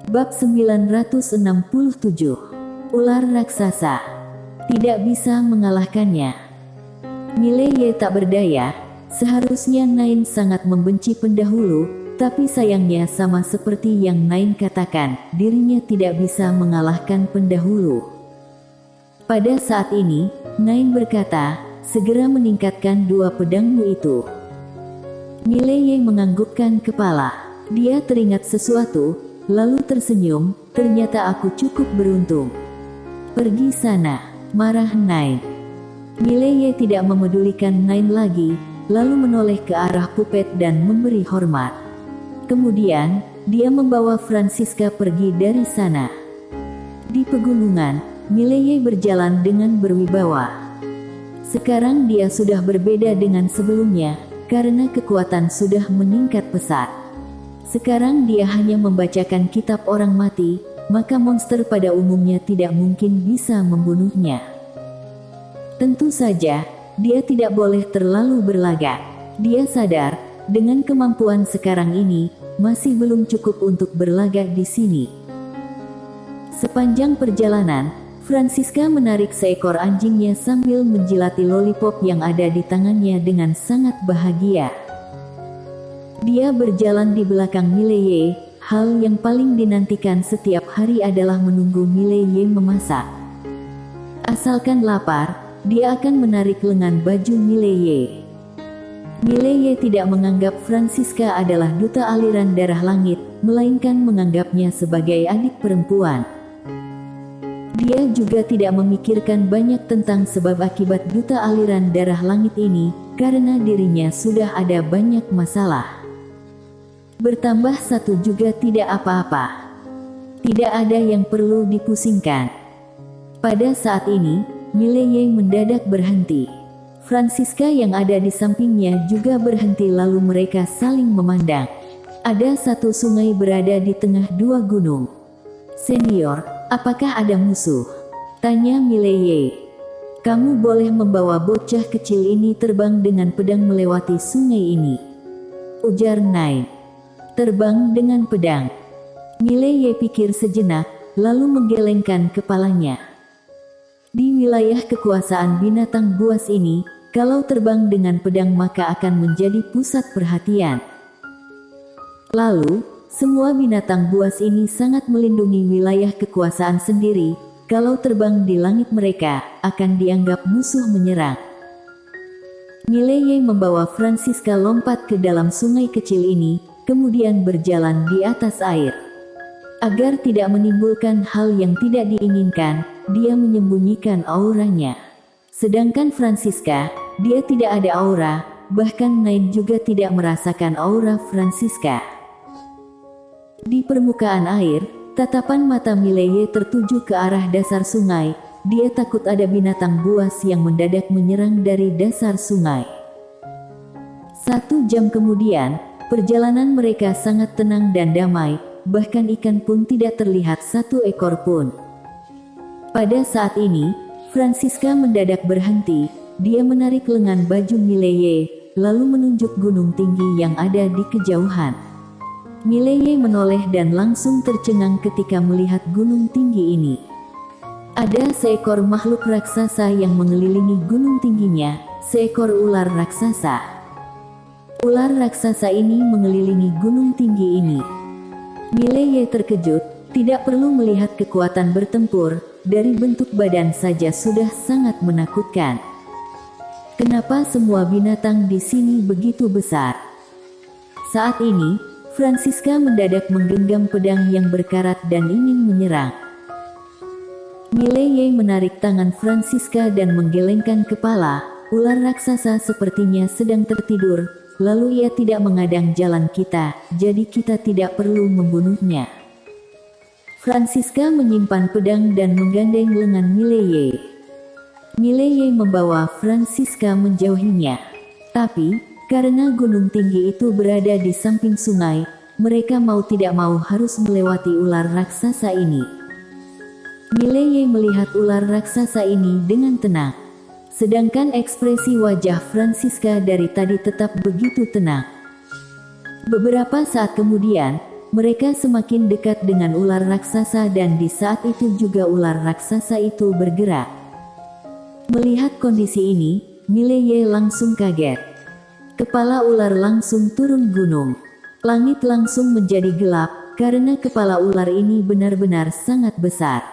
Bab 967. Ular raksasa. Tidak bisa mengalahkannya. Mileye tak berdaya. Seharusnya Nain sangat membenci pendahulu, tapi sayangnya sama seperti yang Nain katakan, dirinya tidak bisa mengalahkan pendahulu. Pada saat ini, Nain berkata, segera meningkatkan dua pedangmu itu. Mileye menganggukkan kepala. Dia teringat sesuatu, lalu tersenyum, ternyata aku cukup beruntung. Pergi sana, marah Nain. Mileye tidak memedulikan Nain lagi, lalu menoleh ke arah Pupet dan memberi hormat. Kemudian, dia membawa Francisca pergi dari sana. Di pegunungan, Mileye berjalan dengan berwibawa. Sekarang dia sudah berbeda dengan sebelumnya, karena kekuatan sudah meningkat pesat. Sekarang dia hanya membacakan kitab orang mati, maka monster pada umumnya tidak mungkin bisa membunuhnya. Tentu saja, dia tidak boleh terlalu berlagak. Dia sadar, dengan kemampuan sekarang ini, masih belum cukup untuk berlagak di sini. Sepanjang perjalanan, Francisca menarik seekor anjingnya sambil menjilati lollipop yang ada di tangannya dengan sangat bahagia. Dia berjalan di belakang Mileye. Hal yang paling dinantikan setiap hari adalah menunggu Mileye memasak. Asalkan lapar, dia akan menarik lengan baju Mileye. Mileye tidak menganggap Francisca adalah duta aliran darah langit, melainkan menganggapnya sebagai adik perempuan. Dia juga tidak memikirkan banyak tentang sebab akibat duta aliran darah langit ini, karena dirinya sudah ada banyak masalah. Bertambah satu juga tidak apa-apa. Tidak ada yang perlu dipusingkan. Pada saat ini, Mileye mendadak berhenti. Francisca yang ada di sampingnya juga berhenti lalu mereka saling memandang. Ada satu sungai berada di tengah dua gunung. Senior, apakah ada musuh? Tanya Mileye. Kamu boleh membawa bocah kecil ini terbang dengan pedang melewati sungai ini. Ujar Nain. Terbang dengan pedang. Mileye pikir sejenak, lalu menggelengkan kepalanya. Di wilayah kekuasaan binatang buas ini, kalau terbang dengan pedang maka akan menjadi pusat perhatian. Lalu, semua binatang buas ini sangat melindungi wilayah kekuasaan sendiri. Kalau terbang di langit mereka, akan dianggap musuh menyerang. Mileye membawa Francisca lompat ke dalam sungai kecil ini, kemudian berjalan di atas air. Agar tidak menimbulkan hal yang tidak diinginkan, dia menyembunyikan auranya. Sedangkan Francisca, dia tidak ada aura, bahkan Nain juga tidak merasakan aura Francisca. Di permukaan air, tatapan mata Mileye tertuju ke arah dasar sungai. Dia takut ada binatang buas yang mendadak menyerang dari dasar sungai. 1 jam kemudian, perjalanan mereka sangat tenang dan damai, bahkan ikan pun tidak terlihat satu ekor pun. Pada saat ini, Francisca mendadak berhenti. Dia menarik lengan baju Mileye, lalu menunjuk gunung tinggi yang ada di kejauhan. Mileye menoleh dan langsung tercengang ketika melihat gunung tinggi ini. Ada seekor makhluk raksasa yang mengelilingi gunung tingginya, seekor ular raksasa. Ular raksasa ini mengelilingi gunung tinggi ini. Mileye terkejut, tidak perlu melihat kekuatan bertempur, dari bentuk badan saja sudah sangat menakutkan. Kenapa semua binatang di sini begitu besar? Saat ini, Francisca mendadak menggenggam pedang yang berkarat dan ingin menyerang. Mileye menarik tangan Francisca dan menggelengkan kepala. Ular raksasa sepertinya sedang tertidur, lalu ia tidak mengadang jalan kita, jadi kita tidak perlu membunuhnya. Francisca menyimpan pedang dan menggandeng lengan Mileye. Mileye membawa Francisca menjauhinya. Tapi, karena gunung tinggi itu berada di samping sungai, mereka mau tidak mau harus melewati ular raksasa ini. Mileye melihat ular raksasa ini dengan tenang. Sedangkan ekspresi wajah Francisca dari tadi tetap begitu tenang. Beberapa saat kemudian, mereka semakin dekat dengan ular raksasa dan di saat itu juga ular raksasa itu bergerak. Melihat kondisi ini, Mileye langsung kaget. Kepala ular langsung turun gunung. Langit langsung menjadi gelap, karena kepala ular ini benar-benar sangat besar.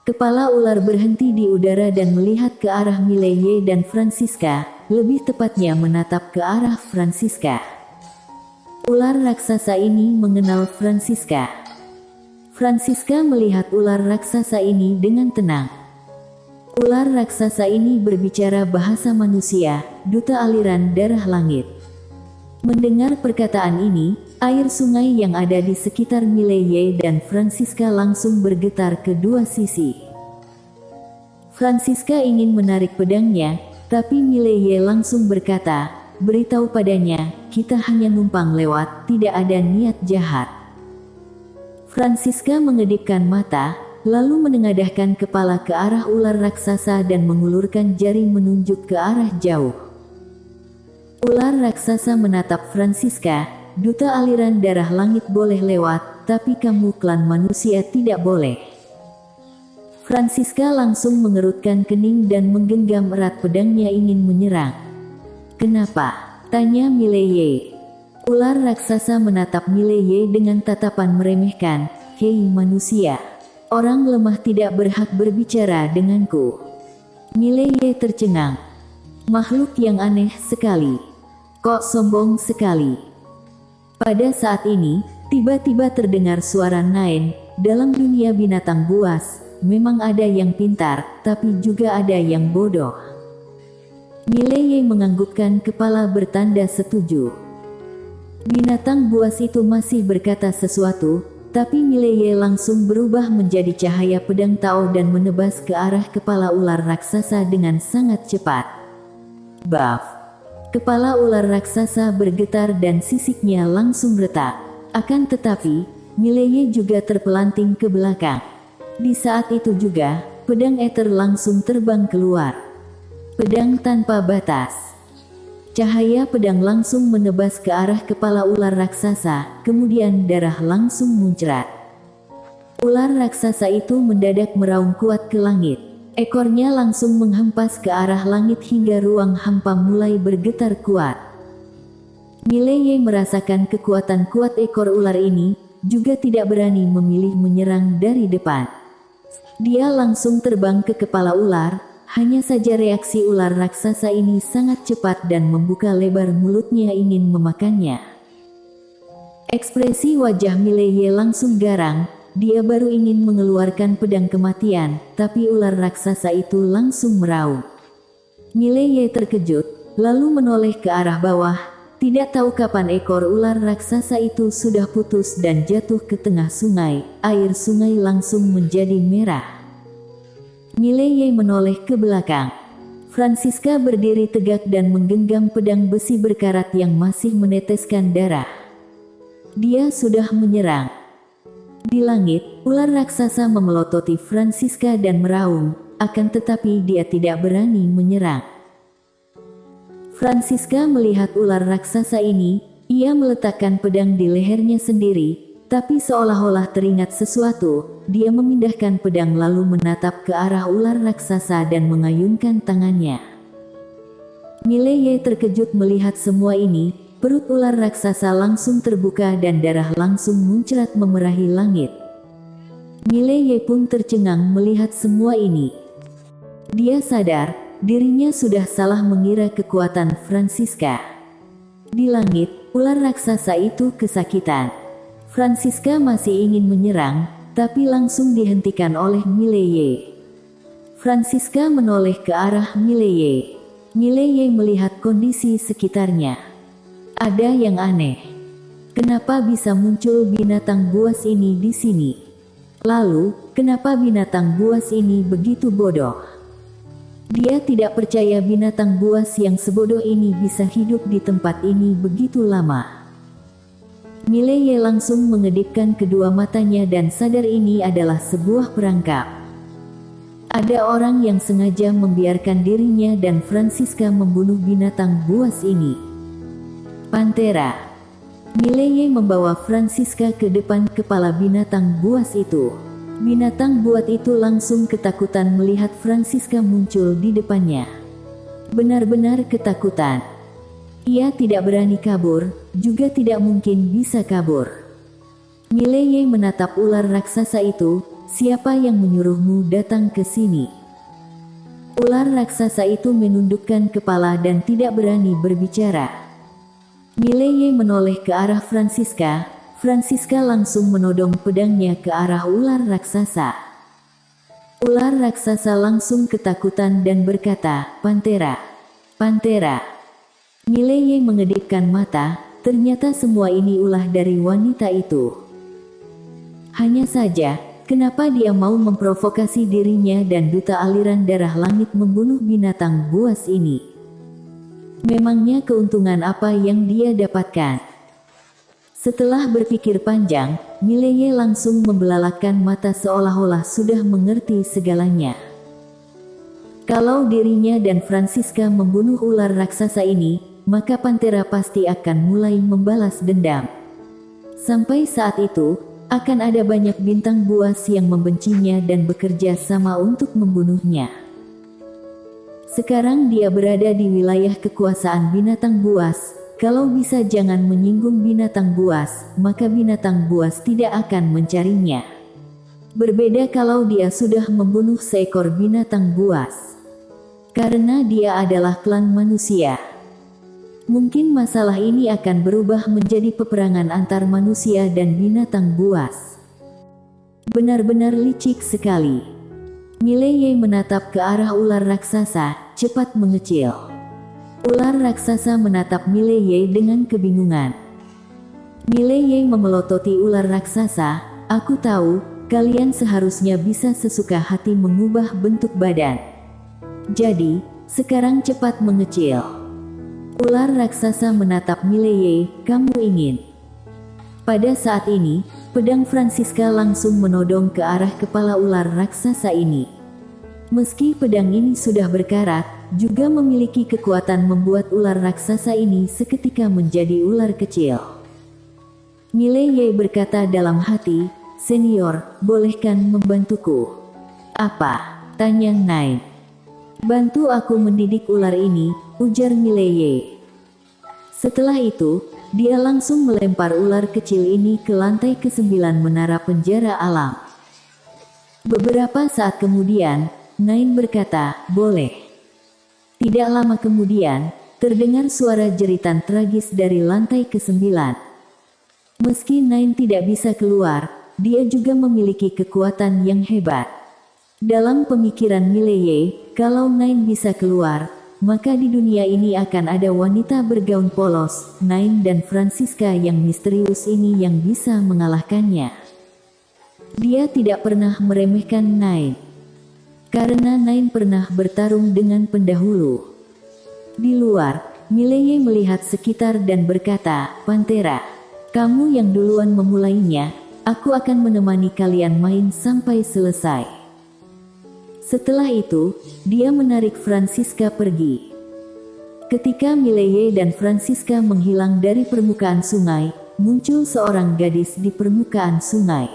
Kepala ular berhenti di udara dan melihat ke arah Mileye dan Francisca, lebih tepatnya menatap ke arah Francisca. Ular raksasa ini mengenal Francisca. Francisca melihat ular raksasa ini dengan tenang. Ular raksasa ini berbicara bahasa manusia, duta aliran darah langit. Mendengar perkataan ini, air sungai yang ada di sekitar Mileye dan Francisca langsung bergetar ke dua sisi. Francisca ingin menarik pedangnya, tapi Mileye langsung berkata, "Beritahu padanya, kita hanya numpang lewat, tidak ada niat jahat." Francisca mengedipkan mata, lalu menengadahkan kepala ke arah ular raksasa dan mengulurkan jari menunjuk ke arah jauh. Ular raksasa menatap Francisca, "Duta aliran darah langit boleh lewat, tapi kamu klan manusia tidak boleh." Francisca langsung mengerutkan kening dan menggenggam erat pedangnya ingin menyerang. "Kenapa?" tanya Mileye. Ular raksasa menatap Mileye dengan tatapan meremehkan, "Hei manusia, orang lemah tidak berhak berbicara denganku." Mileye tercengang. Makhluk yang aneh sekali. Kok sombong sekali. Pada saat ini, tiba-tiba terdengar suara Nain. Dalam dunia binatang buas, memang ada yang pintar, tapi juga ada yang bodoh. Mileye menganggukkan kepala bertanda setuju. Binatang buas itu masih berkata sesuatu, tapi Mileye langsung berubah menjadi cahaya pedang Tao dan menebas ke arah kepala ular raksasa dengan sangat cepat. Baf! Kepala ular raksasa bergetar dan sisiknya langsung retak. Akan tetapi, Mileye juga terpelanting ke belakang. Di saat itu juga, pedang Ether langsung terbang keluar. Pedang tanpa batas. Cahaya pedang langsung menebas ke arah kepala ular raksasa, kemudian darah langsung muncrat. Ular raksasa itu mendadak meraung kuat ke langit. Ekornya langsung menghempas ke arah langit hingga ruang hampa mulai bergetar kuat. Mileye merasakan kekuatan kuat ekor ular ini, juga tidak berani memilih menyerang dari depan. Dia langsung terbang ke kepala ular, hanya saja reaksi ular raksasa ini sangat cepat dan membuka lebar mulutnya ingin memakannya. Ekspresi wajah Mileye langsung garang. Dia baru ingin mengeluarkan pedang kematian, tapi ular raksasa itu langsung meraung. Mileye terkejut, lalu menoleh ke arah bawah, tidak tahu kapan ekor ular raksasa itu sudah putus dan jatuh ke tengah sungai, air sungai langsung menjadi merah. Mileye menoleh ke belakang. Francisca berdiri tegak dan menggenggam pedang besi berkarat yang masih meneteskan darah. Dia sudah menyerang. Di langit, ular raksasa memelototi Francisca dan meraung, akan tetapi dia tidak berani menyerang. Francisca melihat ular raksasa ini, ia meletakkan pedang di lehernya sendiri, tapi seolah-olah teringat sesuatu, dia memindahkan pedang lalu menatap ke arah ular raksasa dan mengayunkan tangannya. Mileye terkejut melihat semua ini. Perut ular raksasa langsung terbuka dan darah langsung muncrat memerahi langit. Mileye pun tercengang melihat semua ini. Dia sadar, dirinya sudah salah mengira kekuatan Francisca. Di langit, ular raksasa itu kesakitan. Francisca masih ingin menyerang, tapi langsung dihentikan oleh Mileye. Francisca menoleh ke arah Mileye. Mileye melihat kondisi sekitarnya. Ada yang aneh. Kenapa bisa muncul binatang buas ini di sini? Lalu, kenapa binatang buas ini begitu bodoh? Dia tidak percaya binatang buas yang sebodoh ini bisa hidup di tempat ini begitu lama. Mileye langsung mengedipkan kedua matanya dan sadar ini adalah sebuah perangkap. Ada orang yang sengaja membiarkan dirinya dan Francisca membunuh binatang buas ini. Pantera. Mileye membawa Francisca ke depan kepala binatang buas itu. Binatang buas itu langsung ketakutan melihat Francisca muncul di depannya. Benar-benar ketakutan. Ia tidak berani kabur, juga tidak mungkin bisa kabur. Mileye menatap ular raksasa itu, "Siapa yang menyuruhmu datang ke sini?" Ular raksasa itu menundukkan kepala dan tidak berani berbicara. Mileye menoleh ke arah Francisca. Francisca langsung menodong pedangnya ke arah ular raksasa. Ular raksasa langsung ketakutan dan berkata, "Pantera, Pantera." Mileye mengedipkan mata, ternyata semua ini ulah dari wanita itu. Hanya saja, kenapa dia mau memprovokasi dirinya dan duta aliran darah langit membunuh binatang buas ini? Memangnya keuntungan apa yang dia dapatkan? Setelah berpikir panjang, Mileye langsung membelalakkan mata seolah-olah sudah mengerti segalanya. Kalau dirinya dan Francisca membunuh ular raksasa ini, maka Pantera pasti akan mulai membalas dendam. Sampai saat itu, akan ada banyak bintang buas yang membencinya dan bekerja sama untuk membunuhnya. Sekarang dia berada di wilayah kekuasaan binatang buas. Kalau bisa jangan menyinggung binatang buas, maka binatang buas tidak akan mencarinya. Berbeda kalau dia sudah membunuh seekor binatang buas. Karena dia adalah klan manusia. Mungkin masalah ini akan berubah menjadi peperangan antar manusia dan binatang buas. Benar-benar licik sekali. Mileye menatap ke arah ular raksasa, cepat mengecil. Ular raksasa menatap Mileye dengan kebingungan. Mileye memelototi ular raksasa, "Aku tahu, kalian seharusnya bisa sesuka hati mengubah bentuk badan. Jadi, sekarang cepat mengecil." Ular raksasa menatap Mileye, "Kamu ingin?" Pada saat ini, pedang Francisca langsung menodong ke arah kepala ular raksasa ini. Meski pedang ini sudah berkarat, juga memiliki kekuatan membuat ular raksasa ini seketika menjadi ular kecil. Mileye berkata dalam hati, "Senior, bolehkan membantuku?" "Apa?" tanya Nine. "Bantu aku mendidik ular ini," ujar Mileye. Setelah itu, dia langsung melempar ular kecil ini ke lantai ke-9 menara penjara alam. Beberapa saat kemudian, Nine berkata, "Boleh." Tidak lama kemudian, terdengar suara jeritan tragis dari lantai ke-9. Meski Nine tidak bisa keluar, dia juga memiliki kekuatan yang hebat. Dalam pemikiran Mileye, kalau Nine bisa keluar, maka di dunia ini akan ada wanita bergaun polos, Nine dan Francisca yang misterius ini yang bisa mengalahkannya. Dia tidak pernah meremehkan Nine. Karena Nine pernah bertarung dengan pendahulu. Di luar, Mileye melihat sekitar dan berkata, "Pantera, kamu yang duluan memulainya, aku akan menemani kalian main sampai selesai." Setelah itu, dia menarik Francisca pergi. Ketika Mileye dan Francisca menghilang dari permukaan sungai, muncul seorang gadis di permukaan sungai.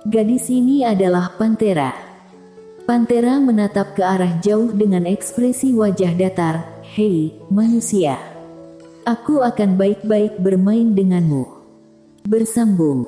Gadis ini adalah Pantera. Pantera menatap ke arah jauh dengan ekspresi wajah datar, "Hei, manusia. Aku akan baik-baik bermain denganmu." Bersambung.